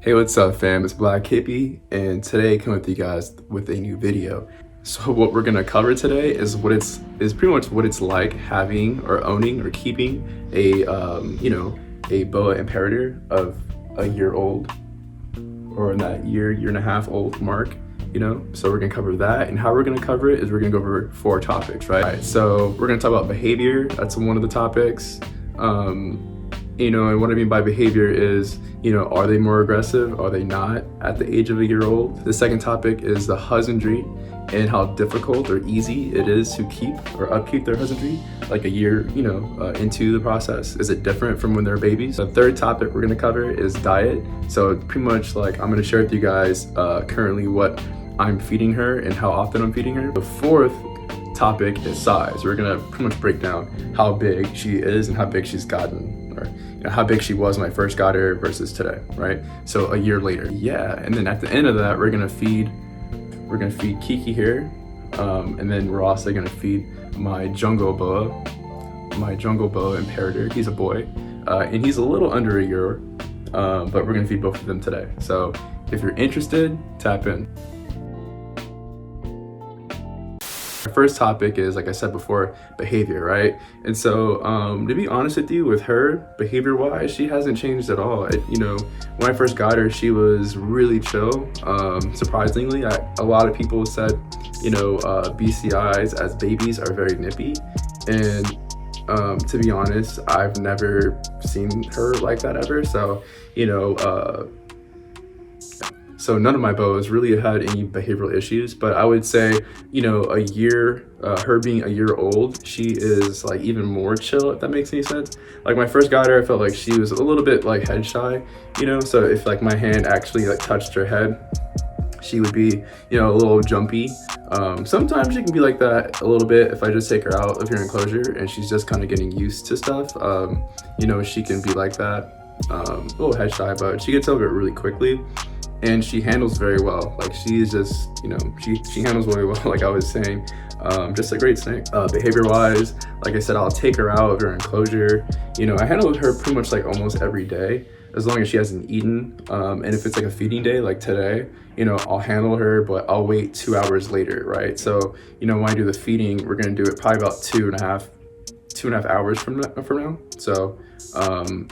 Hey, what's up fam? It's Blkhippiee, and today I come with you guys with a new video. So what we're gonna cover today is pretty much what it's like having or owning or keeping a a Boa Imperator of a year old, or in that year and a half old mark. So we're gonna cover that, and how we're gonna cover it is we're gonna go over 4 topics, right? Alright, so we're gonna talk about behavior. That's one of the topics. And what I mean by behavior is, are they more aggressive? Are they not at the age of a year old? The second topic is the husbandry and how difficult or easy it is to keep or upkeep their husbandry like a year, into the process. Is it different from when they're babies? The third topic we're gonna cover is diet. So pretty much like I'm gonna share with you guys currently what I'm feeding her and how often I'm feeding her. The fourth topic is size. We're gonna pretty much break down how big she is and how big she's gotten, or how big she was when I first got her versus today, right? So a year later. Yeah, and then at the end of that, we're gonna feed Kiki here, and then we're also gonna feed my jungle boa imperator. He's a boy, and he's a little under a year, but we're gonna feed both of them today. So if you're interested, tap in. Our first topic is, like I said before, behavior, right? And so to be honest with you, with her, behavior wise, she hasn't changed at all. When I first got her, she was really chill. Surprisingly, a lot of people said, BCIs as babies are very nippy. And to be honest, I've never seen her like that ever. So, so none of my boas really had any behavioral issues, but I would say, a year, her being a year old, she is like even more chill, if that makes any sense. Like my first got her, I felt like she was a little bit like head shy, so if like my hand actually like touched her head, she would be, a little jumpy. Sometimes she can be like that a little bit if I just take her out of your enclosure and she's just kind of getting used to stuff. She can be like that, a little head shy, but she gets over it really quickly. And she handles very well. Like she's just, she handles really well, like I was saying. Just a great snake. Behavior wise, like I said, I'll take her out of her enclosure. I handle her pretty much like almost every day, as long as she hasn't eaten. And if it's like a feeding day, like today, I'll handle her, but I'll wait 2 hours later, right? So, when I do the feeding, we're gonna do it probably about two and a half hours from now. So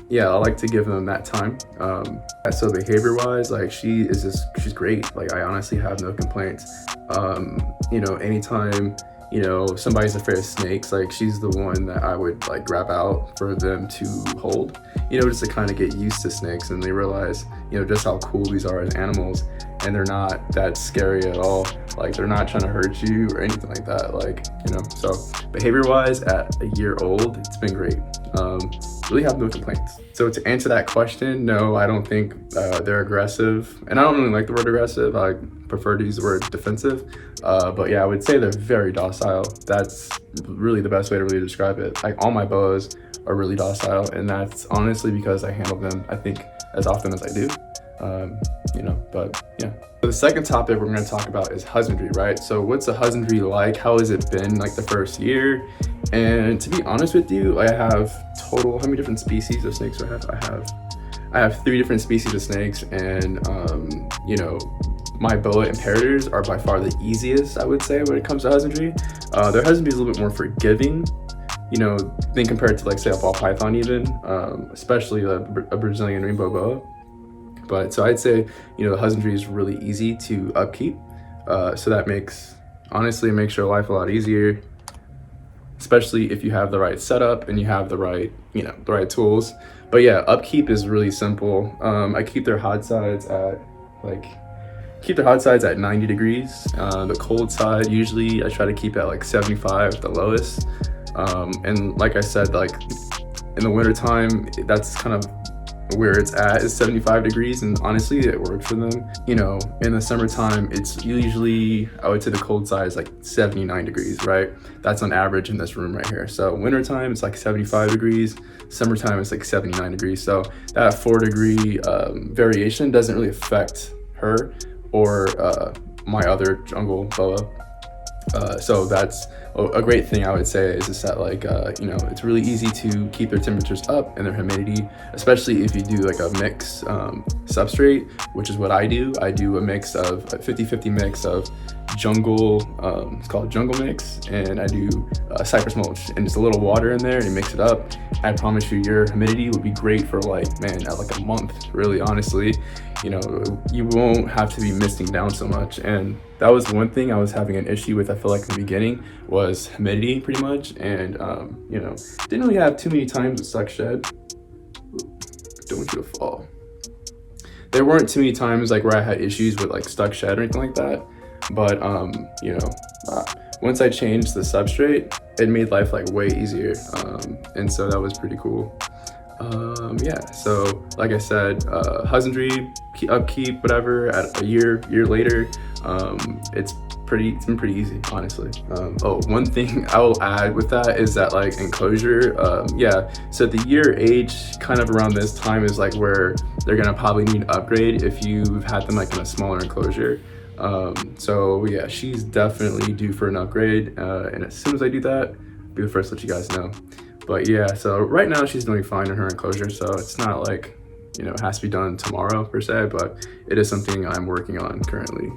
yeah, I like to give them that time. So behavior wise, like she's great. Like I honestly have no complaints. Anytime somebody's afraid of snakes, like she's the one that I would like grab out for them to hold, just to kind of get used to snakes, and they realize just how cool these are as animals, and they're not that scary at all. Like they're not trying to hurt you or anything like that. Like so behavior wise, at a year old, it's been great. Really have no complaints. So to answer that question, no, I don't think they're aggressive, and I don't really like the word aggressive. I prefer to use the word defensive, but yeah, I would say they're very docile. That's really the best way to really describe it. Like all my boas are really docile, and that's honestly because I handle them, I think, as often as I do. But yeah. So the second topic we're going to talk about is husbandry, right? So what's a husbandry like? How has it been like the first year? And to be honest with you, I have total, how many different species of snakes do I have? I have 3 different species of snakes, and my Boa Imperators are by far the easiest, I would say, when it comes to husbandry. Their husbandry is a little bit more forgiving, than compared to like say a ball python even, especially a Brazilian rainbow boa. But so I'd say, the husbandry is really easy to upkeep. So that makes your life a lot easier, especially if you have the right setup and you have the right, the right tools. But yeah, upkeep is really simple. I keep their hot sides at 90 degrees. The cold side, usually I try to keep at like 75, the lowest. And like I said, like in the winter time, that's kind of where it's at, is 75 degrees, and honestly it works for them. In the summertime, it's usually, I would say the cold side is like 79 degrees, right? That's on average in this room right here. So wintertime it's like 75 degrees, summertime it's like 79 degrees. So that 4-degree variation doesn't really affect her or my other jungle boa. So that's a great thing I would say is just that like it's really easy to keep their temperatures up and their humidity, especially if you do like a mix substrate, which is what I do. I do a mix of a 50-50 mix of jungle, it's called jungle mix, and I do cypress mulch and just a little water in there and you mix it up. I promise you your humidity would be great for like a month, really, honestly. You won't have to be misting down so much. And that was one thing I was having an issue with, I feel like in the beginning, was humidity pretty much. And didn't really have too many times with suck shed. Don't want you to fall. There weren't too many times like where I had issues with like stuck shed or anything like that. But once I changed the substrate, it made life like way easier. And so that was pretty cool. So like I said, husbandry, upkeep, whatever, at a year later, it's been pretty easy, honestly. One thing I will add with that is that like enclosure, so the year age kind of around this time is like where they're gonna probably need an upgrade if you've had them like in a smaller enclosure. So yeah, she's definitely due for an upgrade, and as soon as I do that, I'll be the first to let you guys know. But yeah, so right now she's doing fine in her enclosure, so it's not like it has to be done tomorrow per se, but it is something I'm working on currently.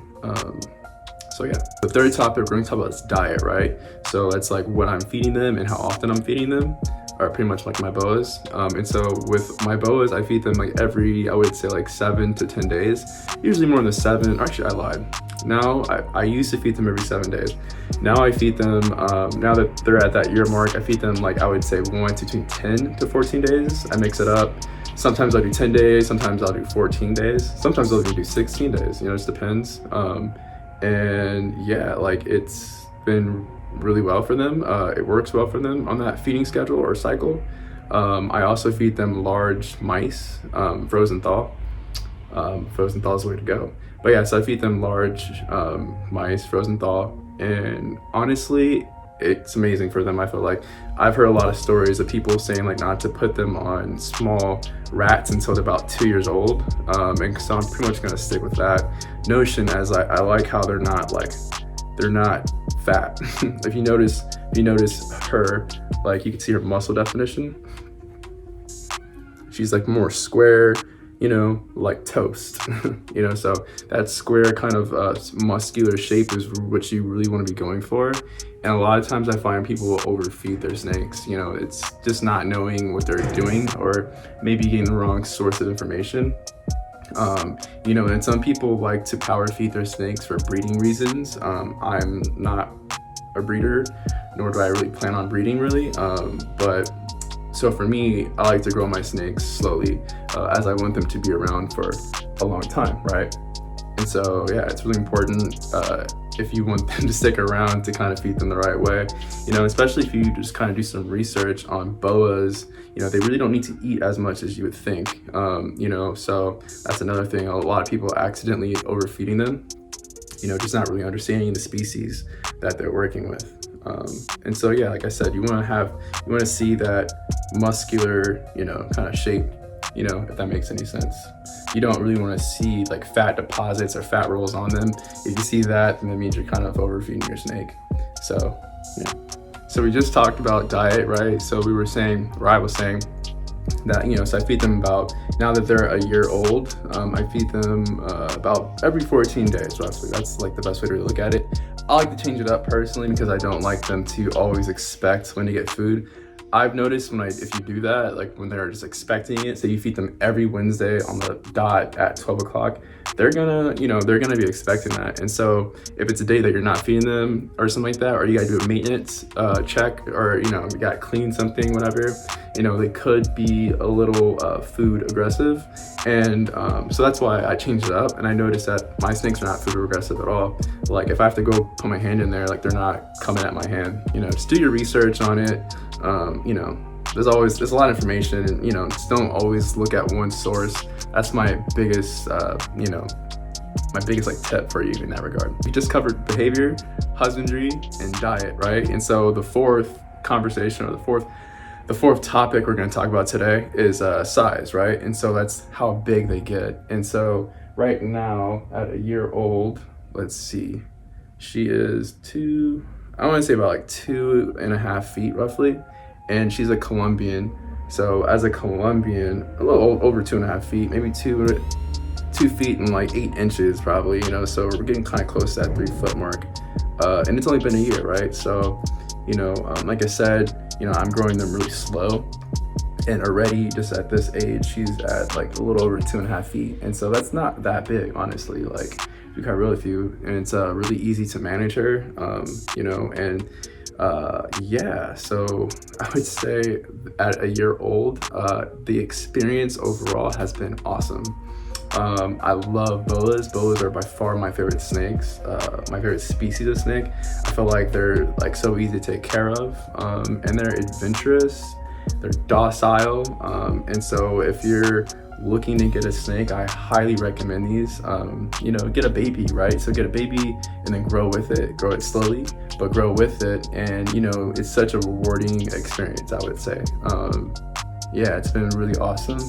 So yeah, the third topic we're going to talk about is diet, right? So it's like what I'm feeding them and how often I'm feeding them, are pretty much like my boas. And so with my boas, I feed them like every, I would say like 7 to 10 days, usually more than 7. Actually, I lied. Now I used to feed them every 7 days. Now I feed them, now that they're at that year mark, I feed them like, I would say between 10 to 14 days. I mix it up. Sometimes I'll do 10 days, sometimes I'll do 14 days, sometimes I'll even do 16 days, it just depends. And yeah, like it's been really well for them. It works well for them on that feeding schedule or cycle. I also feed them large mice, frozen thaw. Frozen thaw is the way to go. But yeah, so I feed them large mice, frozen thaw, and honestly, it's amazing for them. I feel like I've heard a lot of stories of people saying like not to put them on small rats until they're about 2 years old. And so I'm pretty much gonna stick with that notion, as I like how they're not fat. If you notice her, like you can see her muscle definition. She's like more square, like toast. So that square kind of muscular shape is what you really want to be going for. And a lot of times I find people will overfeed their snakes. It's just not knowing what they're doing, or maybe getting the wrong source of information. And some people like to power feed their snakes for breeding reasons. I'm not a breeder, nor do I really plan on breeding really. But so for me, I like to grow my snakes slowly, as I want them to be around for a long time, right? And so yeah, it's really important if you want them to stick around to kind of feed them the right way, especially if you just kind of do some research on boas. They really don't need to eat as much as you would think. So that's another thing. A lot of people accidentally overfeeding them, just not really understanding the species that they're working with. And so yeah, like I said, you want to see that muscular, kind of shape, if that makes any sense. You don't really want to see like fat deposits or fat rolls on them. If you see that, then that means you're kind of overfeeding your snake. So yeah. So we just talked about diet, right? So I was saying that, so I feed them about, now that they're a year old, I feed them about every 14 days, roughly. That's like the best way to look at it. I like to change it up personally because I don't like them to always expect when to get food. I've noticed if you do that, like when they're just expecting it, so you feed them every Wednesday on the dot at 12 o'clock, they're gonna be expecting that. And so if it's a day that you're not feeding them or something like that, or you gotta do a maintenance check, or you gotta clean something, whatever, they could be a little food aggressive. And so that's why I changed it up. And I noticed that my snakes are not food aggressive at all. Like if I have to go put my hand in there, like they're not coming at my hand. Just do your research on it. There's a lot of information, and just don't always look at one source. That's my biggest like tip for you in that regard. We just covered behavior, husbandry, and diet, right? And so the fourth conversation, or the fourth topic we're going to talk about today is size, right? And so that's how big they get. And so right now at a year old, let's see, She is I want to say about like 2.5 feet roughly, and she's a Colombian. So as a Colombian, a little over 2.5 feet, maybe 2 feet and like 8 inches probably, you know, so we're getting kind of close to that 3 foot mark. And it's only been a year, right? So, you know, like I said, you know, I'm growing them really slow, and already just at this age, she's at like a little over 2.5 feet. And so that's not that big, honestly, like to be quite real with you. And it's really easy to manage her, you know, and yeah, so I would say at a year old, the experience overall has been awesome. I love boas. Boas are by far my favorite snakes, my favorite species of snake. I feel like they're like so easy to take care of, and they're adventurous, they're docile, and so if you're looking to get a snake, I highly recommend these. You know, get a baby, right? So get a baby and then grow with it, grow it slowly, but grow with it. And you know, it's such a rewarding experience, I would say. Yeah, it's been really awesome.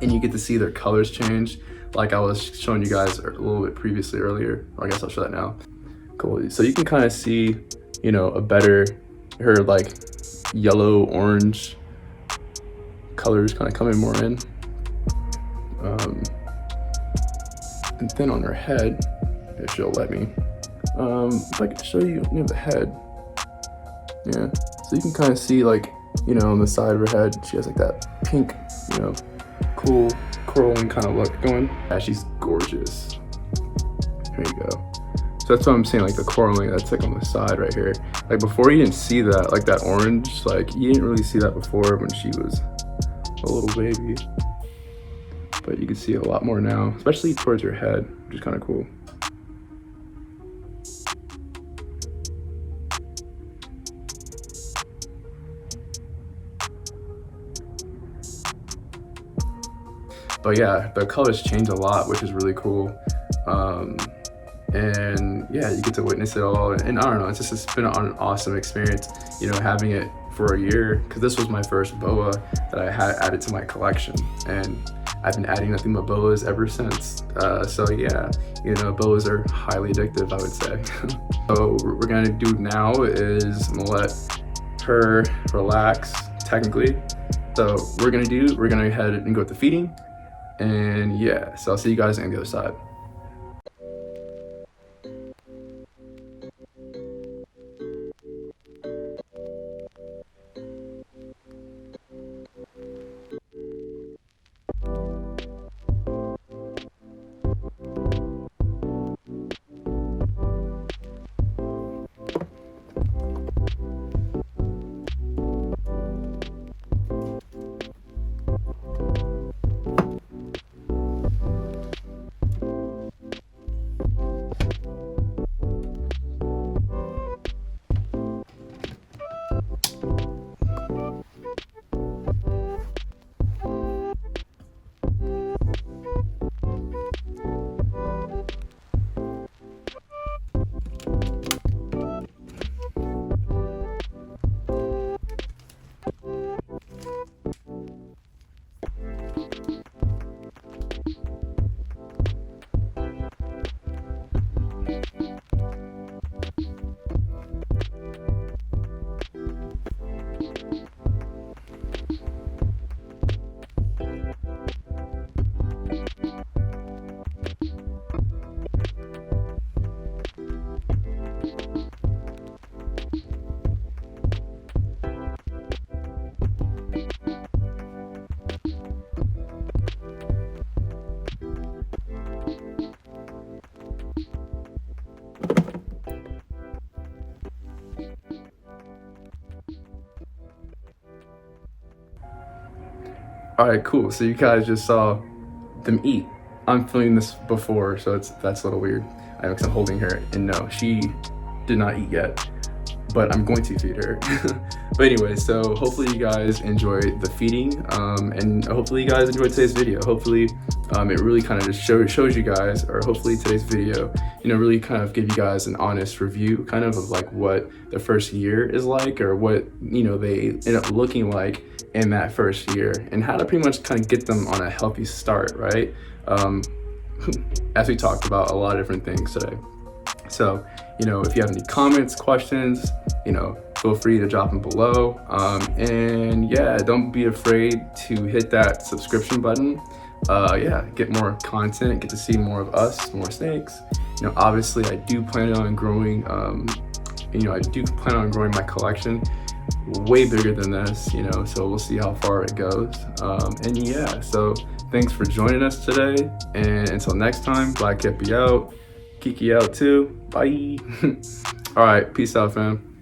And you get to see their colors change, like I was showing you guys a little bit previously earlier, or I guess I'll show that now. Cool. So you can kind of see, you know, her like yellow, orange colors kind of coming more in. And then on her head, if she'll let me, if I can show you near the head, yeah. So you can kind of see, like, you know, on the side of her head, she has like that pink, you know, cool curling kind of look going. Yeah, she's gorgeous. There you go. So that's what I'm saying, like the coralling that's like on the side right here. Like before, you didn't see that, like that orange, like you didn't really see that before when she was a little baby. But you can see it a lot more now, especially towards her head, which is kind of cool. But yeah, the colors change a lot, which is really cool. And yeah, you get to witness it all. And I don't know, it's been an awesome experience, you know, having it for a year, because this was my first boa that I had added to my collection. And I've been adding nothing but boas ever since. So yeah, you know, boas are highly addictive, I would say. So what we're gonna do now is I'm gonna let her relax, technically. So we're gonna go ahead and go with the feeding. And yeah, so I'll see you guys on the other side. All right, cool. So you guys just saw them eat. I'm filming this before, so that's a little weird. I know, because I'm holding her, and no, she did not eat yet, but I'm going to feed her. But anyway, so hopefully you guys enjoy the feeding, and hopefully you guys enjoyed today's video. Hopefully it really kind of just shows you guys, or hopefully today's video, you know, really kind of give you guys an honest review kind of like what the first year is like, or what, you know, they end up looking like in that first year, and how to pretty much kind of get them on a healthy start, right? As we talked about a lot of different things today. So, you know, if you have any comments, questions, you know, feel free to drop them below. And yeah, don't be afraid to hit that subscription button. Yeah, get more content, get to see more of us, more snakes. You know, obviously I do plan on growing, my collection way bigger than this, you know, so we'll see how far it goes. And yeah, so thanks for joining us today. And until next time, Blkhippiee out. Kiki out too. Bye. All right, peace out, fam.